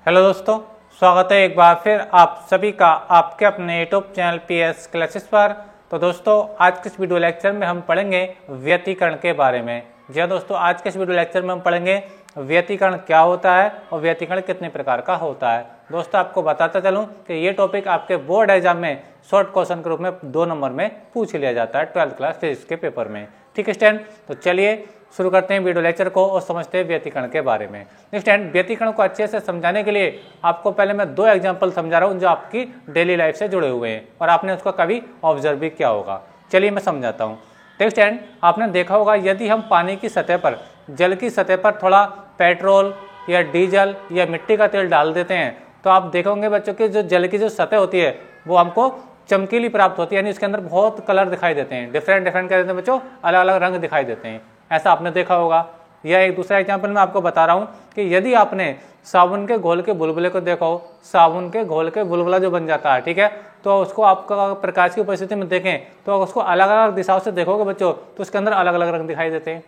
Hello दोस्तों, स्वागत है एक बार फिर आप सभी का आपके अपने यूट्यूब चैनल पीएस क्लासेस पर। तो दोस्तों, आज के इस वीडियो लेक्चर में हम पढ़ेंगे व्यतिकरण के बारे में। जी हाँ दोस्तों, आज के इस वीडियो लेक्चर में हम पढ़ेंगे व्यतिकरण क्या होता है और व्यतिकरण कितने प्रकार का होता है। दोस्तों, आपको बताता चलूँ कि ये टॉपिक आपके बोर्ड एग्जाम में शॉर्ट क्वेश्चन के रूप में 2 नंबर में पूछ लिया जाता है 12th क्लास फिजिक्स के पेपर में। ठीक है स्टूडेंट, तो चलिए शुरू करते हैं वीडियो लेक्चर को और समझते हैं व्यतिकरण के बारे में। स्टूडेंट, व्यतिकरण को अच्छे से समझाने के लिए आपको पहले मैं 2 एग्जांपल समझा रहा हूँ जो आपकी डेली लाइफ से जुड़े हुए हैं और आपने उसको कभी ऑब्जर्व भी किया होगा। चलिए मैं समझाता हूँ। तो स्टूडेंट, आपने देखा होगा यदि हम पानी की सतह पर, जल की सतह पर थोड़ा पेट्रोल या डीजल या मिट्टी का तेल डाल देते हैं तो आप देखोगे बच्चों की जो जल की जो सतह होती है वो हमको चमकीली प्राप्त होती है, यानी उसके अंदर बहुत कलर दिखाई देते हैं, डिफरेंट क्या देते हैं बच्चों, अलग अलग रंग दिखाई देते हैं। ऐसा आपने देखा होगा। या एक दूसरा एग्जांपल मैं आपको बता रहा हूँ कि यदि आपने साबुन के घोल के बुलबुले को देखो, साबुन के घोल के बुलबुला जो बन जाता है, ठीक है, तो उसको आपका प्रकाश की उपस्थिति में देखें तो उसको अलग अलग दिशाओं से देखोगे बच्चों तो उसके अंदर अलग अलग रंग दिखाई देते हैं।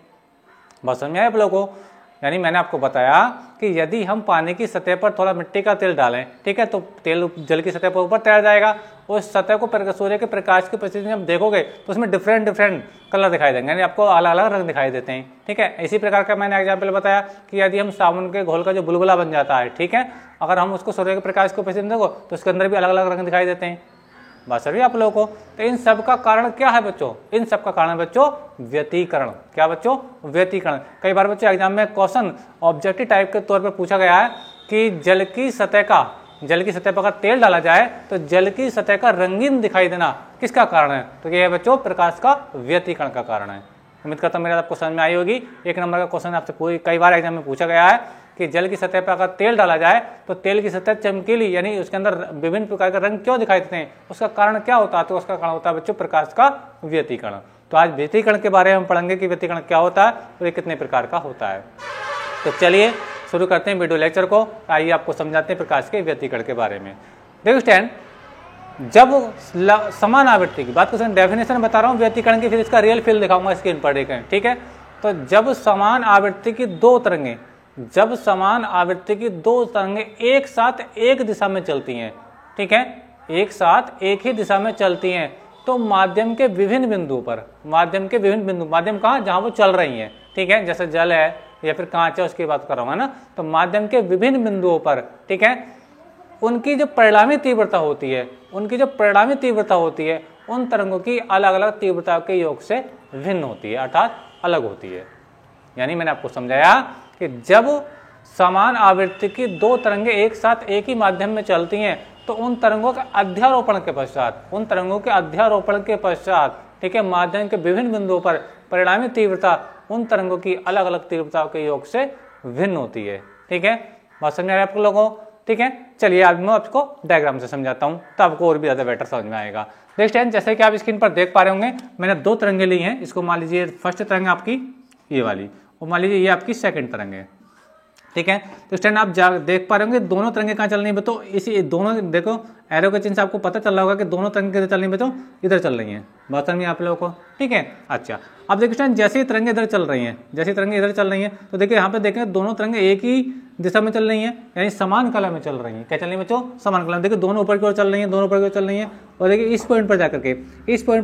बात समझ में आए आप लोगों को? यानी मैंने आपको बताया कि यदि हम पानी की सतह पर थोड़ा मिट्टी का तेल डालें, ठीक है, तो तेल जल की सतह पर ऊपर तैर जाएगा। उस सतह को सूर्य के प्रकाश की उपस्थिति में आप देखोगे तो उसमें डिफरेंट कलर दिखाई देंगे, यानी आपको अलग अलग रंग दिखाई देते हैं। ठीक है, इसी प्रकार का मैंने एग्जाम्पल बताया कि यदि हम साबुन के घोल का जो बुलबुला बन जाता है, ठीक है, अगर हम उसको सूर्य के प्रकाश की उपस्थिति में देखो तो उसके अंदर भी अलग अलग रंग दिखाई देते हैं। बात समझिए आप लोगों को? तो इन सब का कारण क्या है बच्चों? इन सब का कारण है बच्चों व्यतिकरण। क्या बच्चों? व्यतिकरण। कई बार बच्चों एग्जाम में क्वेश्चन ऑब्जेक्टिव टाइप के तौर पर पूछा गया है कि जल की सतह पर अगर तेल डाला जाए तो जल की सतह का रंगीन दिखाई देना किसका कारण है? तो यह है बच्चों प्रकाश का व्यतिकरण का कारण है। उम्मीद करता हूं मेरा आपको समझ में आई होगी। 1 नंबर का क्वेश्चन आपसे कई बार एग्जाम में पूछा गया है कि जल की सतह पर अगर तेल डाला जाए तो तेल की सतह चमकीली, यानी उसके अंदर विभिन्न प्रकार के रंग क्यों दिखाई देते हैं, उसका कारण क्या होता है? तो उसका कारण होता है बच्चों प्रकाश का व्यतिकरण। तो आज व्यतिकरण के बारे में हम पढ़ेंगे कि व्यतिकरण क्या होता है और ये कितने प्रकार का होता है। तो चलिए शुरू करते हैं वीडियो लेक्चर को। आइए आपको समझाते हैं प्रकाश के व्यतिकरण के बारे में। देखो स्टैंड, जब समान आवृत्ति की बात करें, डेफिनेशन बता रहा हूँ व्यतिकरण की, फिर इसका रियल फील दिखाऊंगा स्क्रीन पर, देखें, ठीक है। तो जब समान आवृत्ति की 2 तरंगें एक साथ एक दिशा में चलती हैं, ठीक है, एक साथ एक ही दिशा में चलती हैं, तो माध्यम के विभिन्न बिंदु, माध्यम कहाँ? जहां वो चल रही हैं, ठीक है, जैसे जल है या फिर कांच है, उसकी बात कर रहा हूं ना। तो माध्यम के विभिन्न बिंदुओं पर, ठीक है, उनकी जो परिणामी तीव्रता होती है उन तरंगों की अलग अलग तीव्रता के योग से भिन्न होती है, अर्थात अलग होती है। यानी मैंने आपको समझाया कि जब समान आवृत्ति की 2 तरंगें एक साथ एक ही माध्यम में चलती हैं तो उन तरंगों के अध्यारोपण के पश्चात, ठीक है, माध्यम के विभिन्न बिंदुओं पर परिणामी तीव्रता उन तरंगों की अलग अलग तीव्रताओं के योग से भिन्न होती है। ठीक है, बात समझ आ रही है आप लोगों को? ठीक है, चलिए आज मैं आपको डायग्राम से समझाता हूं तो आपको और भी ज्यादा बेटर समझ में आएगा। नेक्स्ट टाइम जैसे कि आप स्क्रीन पर देख पा रहे होंगे, मैंने 2 तरंगें ली हैं। इसको मान लीजिए फर्स्ट तरंग आपकी ये वाली, और मान लीजिए ये आपकी सेकंड तरंग है, ठीक है। तो स्टैंड आप देख पा रहे होंगे दोनों तरंगें कहाँ चल रही है? तो इसी दोनों देखो एरो के चिन्ह से आपको पता चल रहा होगा कि दोनों तरंगें किधर चल रही है? तो इधर चल रही हैं। बात समझ में आप लोगों को? ठीक है, अच्छा। अब देखिए स्टैंड, जैसे ही तरंगें इधर चल रही हैं, तो देखिए यहाँ पे देखें दोनों तरंगें एक ही दिशा में चल रही हैं, यानी समान कला में चल रही हैं। क्या चल रही है बच्चों? समान कला में। देखिए दोनों ऊपर की ओर चल रही हैं, और देखिए इस पॉइंट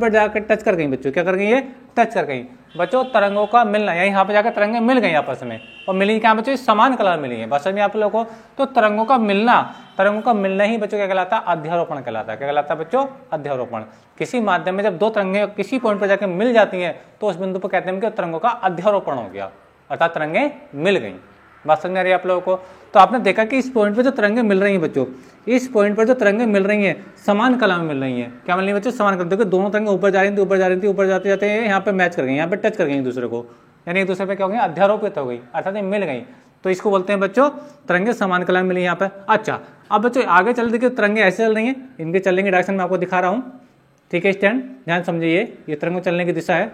पर जाकर टच कर गई बच्चों। क्या कर गई? ये टच कर गई बच्चों। तरंगों का मिलना, यहाँ पे जाकर तरंगें मिल गई आपस में, और मिली क्या बच्चों? समान कला मिली है। बस में आप लोगों को तो तरंगों का मिलना ही बच्चों क्या कहलाता है? अध्यारोपण कहलाता है। क्या कहलाता है बच्चों? अध्यारोपण। किसी माध्यम में जब 2 तरंगें किसी पॉइंट पर जाकर मिल जाती हैं तो उस बिंदु पर कहते हैं कि तरंगों का अध्यारोपण हो गया, अर्थात तरंगें मिल गई। बात समझ आ रही है आप लोगों को? तो आपने देखा कि इस पॉइंट पर जो तरंगें मिल रही हैं बच्चों, इस पॉइंट पर जो तरंगें मिल रही हैं समान कला में मिल रही हैं। क्या मिल रही है बच्चों? समान कला। देखो दोनों तरंगें ऊपर जा रही थी, ऊपर जाते जाते यहाँ पे मैच कर गई, यहाँ पे टच कर गई एक दूसरे को, यानी एक दूसरे पे क्या हो गई? अध्यारोपित हो गई, अर्थात मिल गई। तो इसको बोलते हैं बच्चों तरंगें समान कला में मिली यहाँ पे। अच्छा, अब बच्चों आगे चल देखिए तरंगें ऐसे चल रही हैं, इनके चलने की डायरेक्शन में आपको दिखा रहा हूँ, ठीक है स्टैंड, ध्यान समझिए। ये तरंगों चलने की दिशा है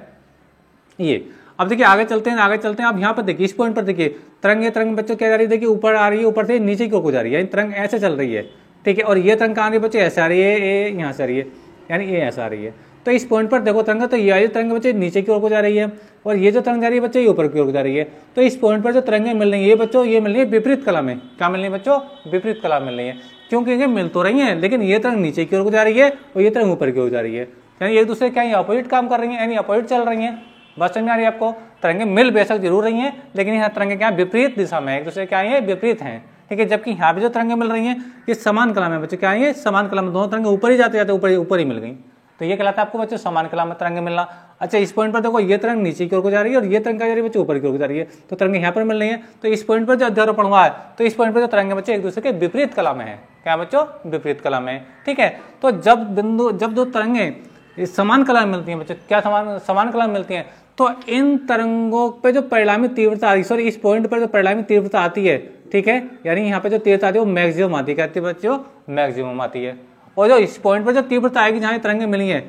ये। अब देखिए आगे चलते हैं। अब यहाँ पर देखिए इस पॉइंट पर देखिए तरंग बच्चों क्या जा रही है? देखिए ऊपर आ रही है, ऊपर से नीचे की ओर को जा रही है, यानी तरंग ऐसे चल रही है, ठीक है। और ये तरंग कहाँ आ रही है बच्चों? ऐसे आ रही है, ये यहाँ से आ रही है, यानी ये ऐसा आ रही है। तो इस पॉइंट पर देखो तरंग, तो ये तरंग बच्चे नीचे की ओर को जा रही है और ये जो तरंग जा रही है बच्चे ये ऊपर की ओर जा रही है। तो इस पॉइंट पर जो तरंगें मिल रही है ये बच्चों ये मिल रही है विपरीत कला में। क्या मिल रही है बच्चों? विपरीत कला मिल रही है, क्योंकि ये मिल तो रही है लेकिन ये तरंग नीचे की ओर को जा रही है और ये तरंग ऊपर की ओर जा रही है, यानी एक दूसरे क्या ये अपोजिट काम कर रही है, यानी अपोजिट चल रही है। बात समझ में आ रही है आपको? तरंगे मिल बेशक जरूर रही हैं लेकिन यहाँ तरंगे क्या विपरीत दिशा में एक दूसरे क्या है विपरीत हैं, ठीक है। जबकि यहाँ पे जो तरंगे मिल रही हैं ये समान कला में बच्चे क्या है समान कला में, दोनों तरंगे ऊपर ही जाते जाते ऊपर ही मिल गई, तो ये कहलाता है आपको बच्चों समान कला में तरंगे मिलना। अच्छा इस पॉइंट पर देखो ये तरंग नीचे की ओर को जा रही है और ये तरंग क्या जा रही है बच्चे ऊपर की ओर को जा रही है, तो तरंगे यहाँ पर मिल रही है। तो इस पॉइंट पर जो अध्यारोपण हुआ है तो इस पॉइंट पर जो तरंगे बच्चे एक दूसरे के विपरीत कला में है, क्या बच्चों? विपरीत कला में, ठीक है। तो जब दो तरंगे समान कला में मिलती हैं बच्चे, क्या समान कला में मिलती हैं, तो इन तरंगों पे जो परिणामी तीव्रता आती है, सॉरी इस पॉइंट पर जो परिणामी तीव्रता आती है, ठीक है, यानी यहाँ पे जो तीव्रता आती है वो मैक्सिमम आती है, कहती है बच्चों मैक्सिमम आती है। और जो इस पॉइंट पर जो तीव्रता आएगी जहाँ तरंगे मिली है,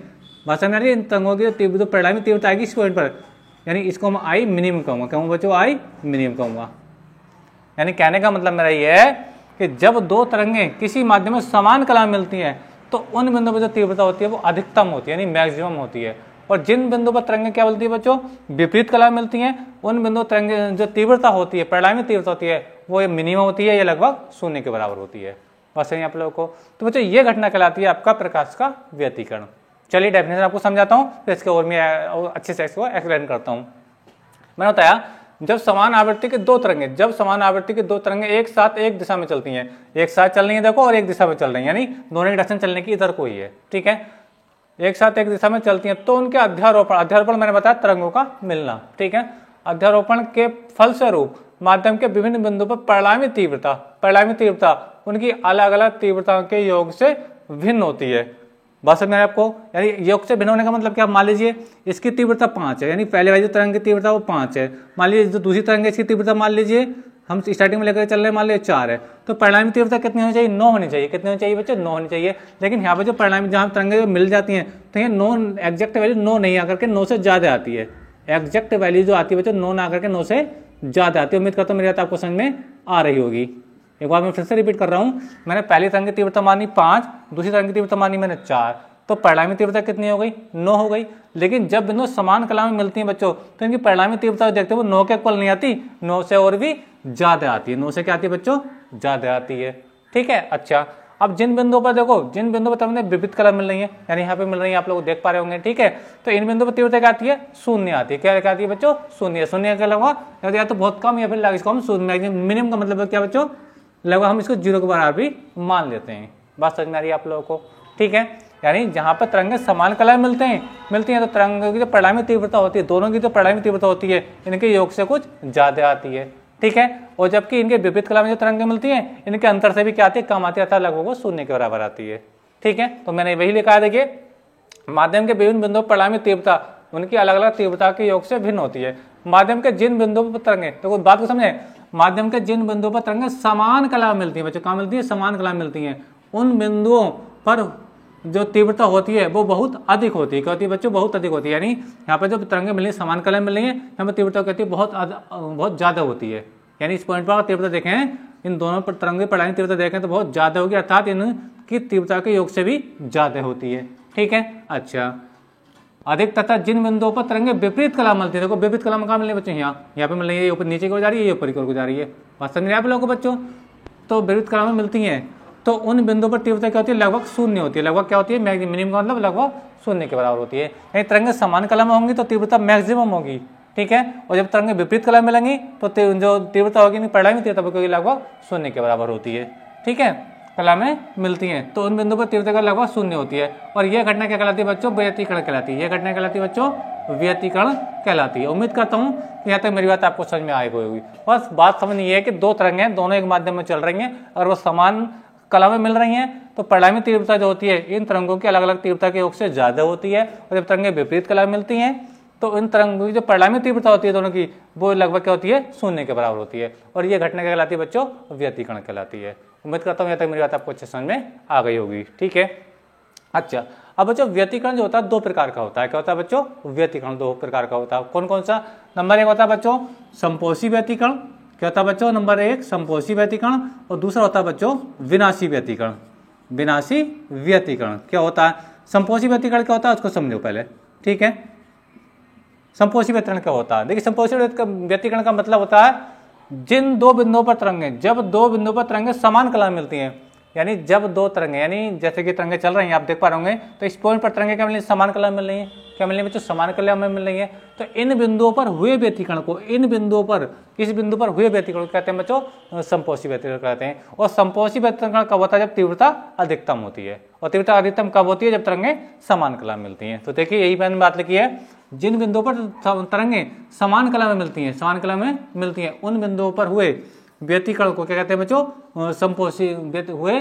बात समझ आ रही है, इन तरंगों की जो परिणामी तीव्रता आएगी इस पॉइंट पर, यानी इसको मैं आई मिनिमम कहूंगा, कहूँगा बच्चों आई मिनिमम कहूंगा। यानी कहने का मतलब मेरा ये है कि जब दो तरंगे किसी माध्यम में समान कला में मिलती हैं तो उन बिंदुओं पर जो तीव्रता होती है वो अधिकतम होती है, यानी मैक्सिमम होती है। और जिन बिंदुओं पर तरंगे क्या बोलती है बच्चों? विपरीत कला में मिलती हैं, उन बिंदुओं तरंगे जो तीव्रता होती है, परिणामी तीव्रता होती है, वो मिनिमम होती है, या लगभग शून्य के बराबर होती है। बस यही आप लोगों को, तो बच्चों ये घटना कहलाती है आपका प्रकाश का व्यतिकरण। चलिए डेफिनेशन आपको समझाता हूँ, फिर इसके और मैं अच्छे से इसको एक्सप्लेन करता हूँ। मैंने बताया जब समान आवृत्ति के दो तरंगे, जब समान आवृत्ति के दो तरंगे एक साथ एक दिशा में चलती हैं, एक साथ चल रही है देखो और एक दिशा में चल रही है, यानी दोनों की डायरेक्शन चलने की इधर को ही है, ठीक है, एक साथ एक दिशा में चलती हैं, तो उनके अध्यारोपण मैंने बताया तरंगों का मिलना, ठीक है। अध्यारोपण के फलस्वरूप माध्यम के विभिन्न बिंदुओं पर परिणामी तीव्रता उनकी अलग अलग तीव्रताओं के योग से भिन्न होती है। बात समझ में आपको? यानी योग से भिन्न होने का मतलब क्या? मान लीजिए इसकी तीव्रता 5 है, यानी पहले वाली जो तरंग की तीव्रता वो 5 है, मान लीजिए जो दूसरी तरंग है इसकी तीव्रता मान लीजिए हम स्टार्टिंग में लेकर चल रहे हैं मान लीजिए 4 है, तो परिणामी तीव्रता कितनी होनी चाहिए? 9 होनी चाहिए। कितनी होनी चाहिए बच्चे? 9 होनी चाहिए। लेकिन यहाँ पे जो परिणामी जहाँ तरंगे मिल जाती हैं तो ये 9 एग्जैक्ट वैल्यू 9 नहीं आकर के 9 से ज्यादा आती है, एग्जैक्ट वैल्यू जो आती है बच्चों 9 ना आकर के 9 से ज्यादा आती है। उम्मीद करता हूँ मेरी बात आपको समझ में आ रही होगी। एक बार मैं फिर से रिपीट कर रहा हूँ, मैंने पहली तरंग की तीव्रता मानी 5, दूसरी तरंग की तीव्रता मानी मैंने 4, तो परिणामी तीव्रता कितनी हो गई? 9 हो गई। लेकिन जब बिंदु समान कला में मिलती हैं बच्चों तो इनकी परिणामी तीव्रता देखते हो 9 के इक्वल नहीं आती, 9 से और भी ज्यादा आती है। 9 से क्या आती है बच्चों? ज्यादा आती है, ठीक है। अच्छा अब जिन बिंदुओं पर देखो, जिन बिंदुओं पर तरंगें विपरीत कला मिल रही है, यानी यहाँ पे मिल रही है, आप लोग देख पा रहे होंगे, ठीक है, तो इन बिंदुओं पर तीव्रता क्या आती है? शून्य आती है। क्या आती है बच्चों? शून्य। शून्य क्या लगभग या तो बहुत कम या फिर इसको हम मिनिमम का मतलब क्या बच्चों? लगभग हम इसको 0 के बराबर भी मान लेते हैं। बात समझ में आ रही है आप लोगों को, ठीक है। यानी जहां पर तरंगें समान कला में मिलती हैं तो तरंगों की जो परिणामी तीव्रता होती है, दोनों की जो परिणामी तीव्रता होती है इनके योग से कुछ ज्यादा आती है, ठीक है। और जबकि इनके विपरीत कला में जो तरंगें मिलती हैं इनके अंतर से भी क्या आती है? कम आती है, अर्थात लगभग वो शून्य के बराबर आती है, ठीक है। तो मैंने वही लिखा है, देखिए माध्यम के विभिन्न बिंदुओं पर परिणामी तीव्रता उनकी अलग अलग तीव्रता के योग से भिन्न होती है। माध्यम के जिन बिंदुओं पर तरंगें, तो बात को समझे, माध्यम के जिन बिंदुओं पर तरंगें समान कला में मिलती है बच्चों, कहाँ मिलती है? समान कला में मिलती हैं, उन बिंदुओं पर जो तीव्रता होती है वो बहुत अधिक होती है। क्या होती है बच्चों? बहुत अधिक होती है। यानी यहाँ पर जो तरंगें मिली समान कला में मिल रही है, यहाँ पर तीव्रता कहती है बहुत ज्यादा होती है। यानी इस पॉइंट पर तीव्रता देखें, इन दोनों पर तरंगे परिणामी तीव्रता देखें तो बहुत ज्यादा होगी, अर्थात इनकी तीव्रता के योग से भी ज्यादा होती है, ठीक है। अच्छा अधिक तथा जिन बिंदुओं पर तरंगे विपरीत कला मिलती है, देखो विपरीत कला में कहाँ मिल रही है बच्चों? यहाँ पे मिल रही है, ये ऊपर नीचे की ओर जा रही है, ये ऊपर की ओर जा रही है। बात समझ रहे हैं आप लोगों को बच्चों? तो विपरीत कला में मिलती है तो उन बिंदुओं पर तीव्रता क्या होती है? लगभग शून्य होती है। लगभग क्या होती है? मिनिमम का मतलब लगभग शून्य के बराबर होती है। यानी तरंगे समान कला में होंगी तो तीव्रता मैक्सिमम होगी, ठीक है। और जब तरंगे विपरीत कला में मिलेंगी तो जो तीव्रता होगी परिणामी तीव्रता लगभग शून्य के बराबर होती है, ठीक है, कला में मिलती हैं। तो उन बिंदुओं पर तीव्रता का लगभग शून्य होती है। और यह घटना क्या कहलाती है बच्चों? व्यतिकरण कहलाती है। यह घटना कहलाती है बच्चों व्यतिकरण कहलाती है। उम्मीद करता हूँ कि यहाँ तक मेरी बात आपको समझ में आई होगी। बस बात समझनी है कि दो तरंगें दोनों एक माध्यम में चल रही हैं और वो समान कला में मिल रही हैं तो परिणामी तीव्रता जो होती है इन तरंगों की अलग अलग तीव्रता के योग से ज्यादा होती है। और जब तरंगें विपरीत कला में मिलती हैं तो इन तरंगों की जो परिणामी तीव्रता होती है दोनों की वो लगभग क्या होती है? शून्य के बराबर होती है। और ये घटना क्या कहलाती है बच्चों? व्यतिकरण कहलाती है। उम्मीद करता हूँ यहाँ तक मेरी बात आपको अच्छे समझ में आ गई होगी, ठीक है। अच्छा अब बच्चों व्यतिकरण जो होता है दो प्रकार का होता है। क्या होता है बच्चों? व्यतिकरण दो प्रकार का होता है। कौन कौन सा? नंबर 1 होता है बच्चों संपोषी व्यतिकरण। क्या होता है बच्चों? नंबर 1 संपोषी व्यतिकरण और दूसरा होता है बच्चों विनाशी व्यतिकरण। विनाशी व्यतिकरण क्या होता है? संपोषी व्यतिकरण क्या होता है उसको समझो पहले, ठीक है। संपोषी व्यतिकरण क्या होता है? देखिए संपोषी व्यतिकरण का मतलब होता है जिन दो बिंदुओं पर तरंगें, जब दो बिंदुओं पर तरंगें समान कला में मिलती हैं, यानी जब दो तरंगें, यानी जैसे कि तरंगें चल रही हैं आप देख पा रहे होंगे, तो इस पॉइंट पर तरंगें क्या मिल रही है? समान कला में मिल रही है। क्या मिल रही है बच्चों? समान कला में मिल रही है। तो इन बिंदुओं पर हुए व्यतिकरण को, इन बिंदुओं पर, इस बिंदु पर हुए व्यतिकरण कहते हैं बच्चों संपोषी व्यतिकरण कहते हैं। और संपोषी व्यतिकरण कब होता है? जब तीव्रता अधिकतम होती है। और तीव्रता अधिकतम कब होती है? जब तरंगें समान कला में मिलती हैं। तो देखिए यही मैंने बात लिखी है, जिन बिंदुओं पर तरंगें समान कला में मिलती हैं, समान कला में मिलती हैं, उन बिंदुओं पर हुए व्यतिकरण को क्या कहते हैं बच्चों? संपोषी हुए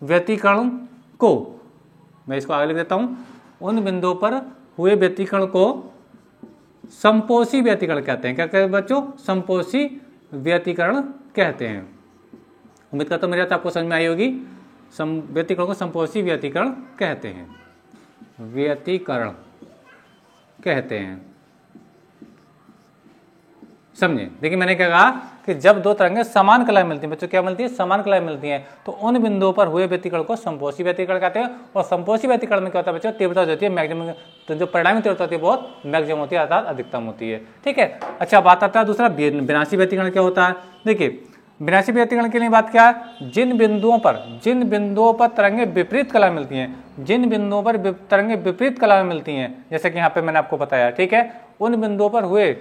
व्यतिकरण को, मैं इसको आगे लिख देता हूं, उन बिंदुओं पर हुए व्यतिकरण को संपोषी व्यतिकरण कहते हैं। क्या कहते हैं बच्चों? संपोषी व्यतिकरण कहते हैं। उम्मीद करता हूं मेरी बात आपको समझ में आई होगी। व्यतिकरण को संपोषी व्यतिकरण कहते हैं, व्यतिकरण कहते हैं, समझे। देखिए मैंने क्या कहा कि जब दो तरंगें समान कला में मिलती हैं, बच्चों क्या मिलती है? समान कला में मिलती हैं, तो उन बिंदुओं पर हुए व्यतिकरण को संपोषी व्यतिकरण कहते हैं। और संपोषी व्यतिकरण में क्या होता है बच्चों? तीव्रता जो होती है मैक्सिमम, तो जो परिणामी तीव्रता होती है बहुत मैक्सिमम होती है, अर्थात अधिकतम होती है, ठीक है। अच्छा बात आता है दूसरा विनाशी व्यतिकरण क्या होता है। देखिए विनाशी व्यतिकरण के लिए बात क्या है? जिन बिंदुओं पर तरंगें विपरीत कला मिलती हैं, जिन बिंदुओं पर तरंगें विपरीत कला में मिलती हैं, जैसे कि यहाँ पे मैंने आपको बताया, ठीक है, उन बिंदुओं पर हुए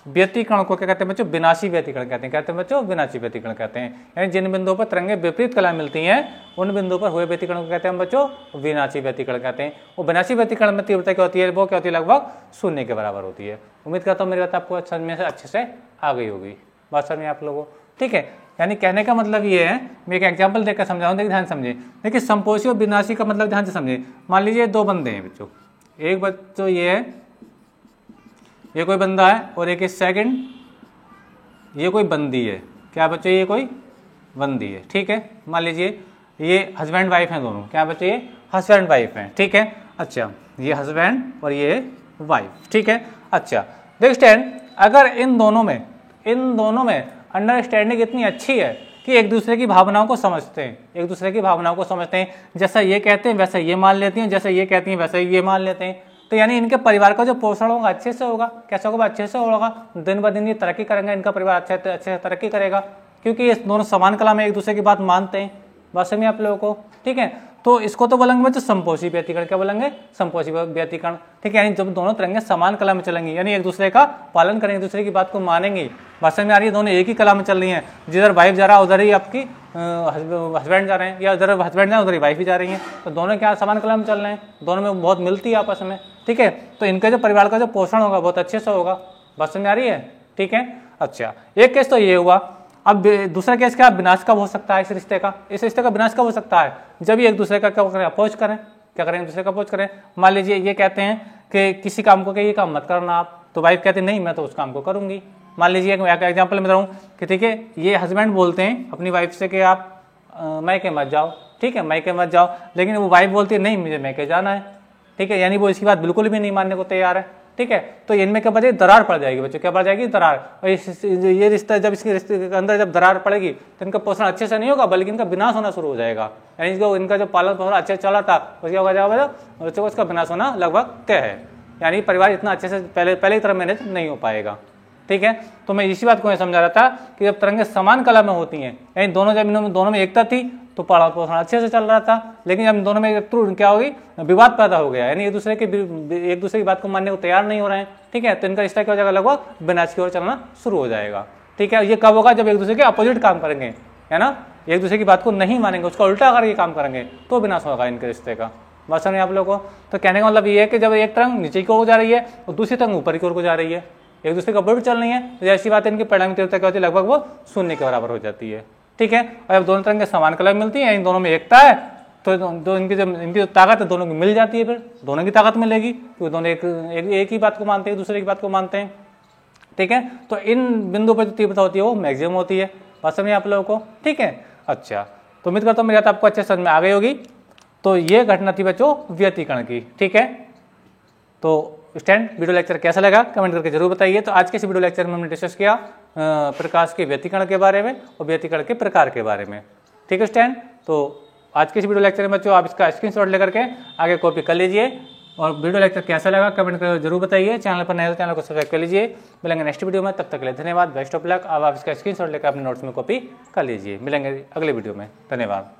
व्यतिकरण को क्या कहते हैं बच्चों? विनाशी व्यतिकरण कहते हैं। कहते हैं बच्चों विनाशी व्यतिकरण कहते हैं। यानी जिन बिंदुओं पर तरंगें विपरीत कला मिलती हैं, उन बिंदुओं पर हुए व्यतिकरण को कहते हैं बच्चों विनाशी व्यतिकरण कहते हैं। और विनाशी व्यतिकरण में तीव्रता क्या होती है? वो क्या होती है? लगभग शून्य के बराबर होती है। उम्मीद करता हूँ मेरी बात आपको समझ में से अच्छे से आ गई होगी, बात समझ में आप लोगों को, ठीक है। यानी कहने का मतलब ये है, मैं एक एग्जाम्पल देकर समझाऊँ, देखिए ध्यान समझे। देखिए संपोषी और विनाशी का मतलब ध्यान से समझे। मान लीजिए दो बंदे हैं बच्चों, एक बच्चों ये है, ये कोई बंदा है, और एक सेकंड ये कोई बंदी है। क्या बच्चों? ये कोई बंदी है, ठीक है। मान लीजिए ये हस्बैंड वाइफ हैं दोनों। क्या बच्चों? ये हस्बैंड वाइफ हैं, ठीक है। अच्छा ये हस्बैंड और ये वाइफ, ठीक है। अच्छा देख स्टैंड, अगर इन दोनों में अंडरस्टैंडिंग इतनी अच्छी है कि एक दूसरे की भावनाओं को समझते हैं, एक दूसरे की भावनाओं को समझते हैं, जैसा ये कहते हैं वैसा ये मान लेती हैं, जैसा ये कहती हैं वैसा ये मान लेते हैं, तो यानी इनके परिवार का जो पोषण होगा अच्छे से होगा। कैसे होगा? अच्छे से होगा। दिन ब दिन ये तरक्की करेंगे, इनका परिवार अच्छे से तरक्की करेगा, क्योंकि ये दोनों समान कला में एक दूसरे की बात मानते हैं। बात समझिए आप लोगों को, ठीक है। तो इसको तो बोलेंगे बच्चों संपोषी व्यतिकरण। क्या बोलेंगे? संपोषी व्यतिकरण, ठीक है। यानी जब दोनों तरंगें समान कला में चलेंगी, यानी एक दूसरे का पालन करेंगे, एक दूसरे की बात को मानेंगी। बात समझ में आ रही है? दोनों एक ही कला में चल रही हैं, जिधर वाइफ जा रहा है उधर ही आपकी हस्बैंड जा रहे हैं, या उधर हस्बैंड जा रहे हैं उधर ही वाइफ ही जा रही है, तो दोनों क्या समान कला में चल रहे हैं, दोनों में बहुत मिलती है आपस में, ठीक है। तो इनके जो परिवार का जो पोषण होगा बहुत अच्छे से होगा। बात समझ में आ रही है? ठीक है। अच्छा एक केस तो ये हुआ। अब दूसरा केस क्या विनाश कब हो सकता है इस रिश्ते का? इस रिश्ते का विनाश कब हो सकता है? जब ये एक दूसरे का क्या करें? अपोज करें। क्या करें? एक दूसरे का अपोज करें। मान लीजिए ये कहते हैं कि किसी काम को ये काम मत करना आप, तो वाइफ कहती नहीं मैं तो उस काम को करूंगी। मान लीजिए एक एग्जाम्पल में रहूँ कि ठीक है, ये हस्बैंड बोलते हैं अपनी वाइफ से कि आप मैके मत जाओ, ठीक है, मैके मत जाओ, लेकिन वो वाइफ बोलती है नहीं मुझे मैके जाना है, ठीक है। यानी वो इसकी बात बिल्कुल भी नहीं मानने को तैयार है, ठीक है। तो इनमें क्या बचे? दरार पड़ जाएगी बच्चों। क्या पड़ जाएगी? दरार। और ये रिश्ता जब इसके रिश्ते के अंदर जब दरार पड़ेगी तो इनका पोषण अच्छे से नहीं होगा, बल्कि इनका विनाश होना शुरू हो जाएगा। यानी इनका जो पालन पोषण अच्छे से चला था उसका हो जाएगा बच्चों, उसका विनाश होना लगभग तय है। यानी परिवार इतना अच्छे से पहले की तरह मैनेज नहीं हो पाएगा, ठीक है। तो मैं इसी बात को समझा रहा था कि जब तरंगें समान कला में होती हैं, यानी दोनों में एकता थी तो पालन पोषण अच्छे से चल रहा था, लेकिन जब दोनों में क्या होगी? विवाद पैदा हो गया, यानी एक दूसरे की बात को मानने को तैयार नहीं हो रहे हैं, ठीक है। तो इनका रिश्ता क्या हो जाएगा? लगभग विनाश की ओर चलना शुरू हो जाएगा, ठीक है। ये कब होगा? जब एक दूसरे के अपोजिट काम करेंगे, है ना, एक दूसरे की बात को नहीं मानेंगे, उसका उल्टा करके काम करेंगे, तो विनाश होगा इनके रिश्ते का। बात समझ आप लोगों को? तो कहने का मतलब ये है कि जब एक तरंग नीचे की ओर जा रही है और दूसरी तरंग ऊपर की ओर को जा रही है, एक दूसरे का अपोजिट चल रही है, तो ऐसी बात है इनकी परिणामी तीव्रता क्या होती है? लगभग वो शून्य के बराबर हो जाती है, ठीक है। और जब दोनों तरंगें समान कला में मिलती है, इन दोनों में एकता है, तो इनकी जो ताकत है दोनों की मिल जाती है, फिर दोनों की ताकत मिलेगी, क्योंकि दोनों एक ही बात को मानते हैं, दूसरे की बात को मानते हैं, ठीक है। तो इन बिंदुओं पर जो तीव्रता होती है वो मैक्सिमम होती है। बात समझिए आप लोगों को, ठीक है। अच्छा तो उम्मीद करता हूँ मेरी बात आपको अच्छे समझ में आ गई होगी। तो ये घटना थी बच्चों व्यतिकरण की, ठीक है। तो स्टैंड वीडियो लेक्चर कैसा लगा कमेंट करके जरूर बताइए। तो आज के इस वीडियो लेक्चर में हमने डिस्कस किया प्रकाश के व्यतिकरण के बारे में और व्यतिकरण के प्रकार के बारे में, ठीक है स्टैंड। तो आज के इस वीडियो लेक्चर में बच्चों आप इसका स्क्रीनशॉट लेकर के आगे कॉपी कर लीजिए। और वीडियो लेक्चर कैसा लगा कमेंट करके जरूर बताइए। चैनल पर नए हो चैनल को सब्सक्राइब कर लीजिए। मिलेंगे नेक्स्ट वीडियो में, तब तक के लिए धन्यवाद। Best of luck. अब आप इसका स्क्रीनशॉट लेकर अपने नोट्स में कॉपी कर लीजिए। मिलेंगे अगले वीडियो में। धन्यवाद।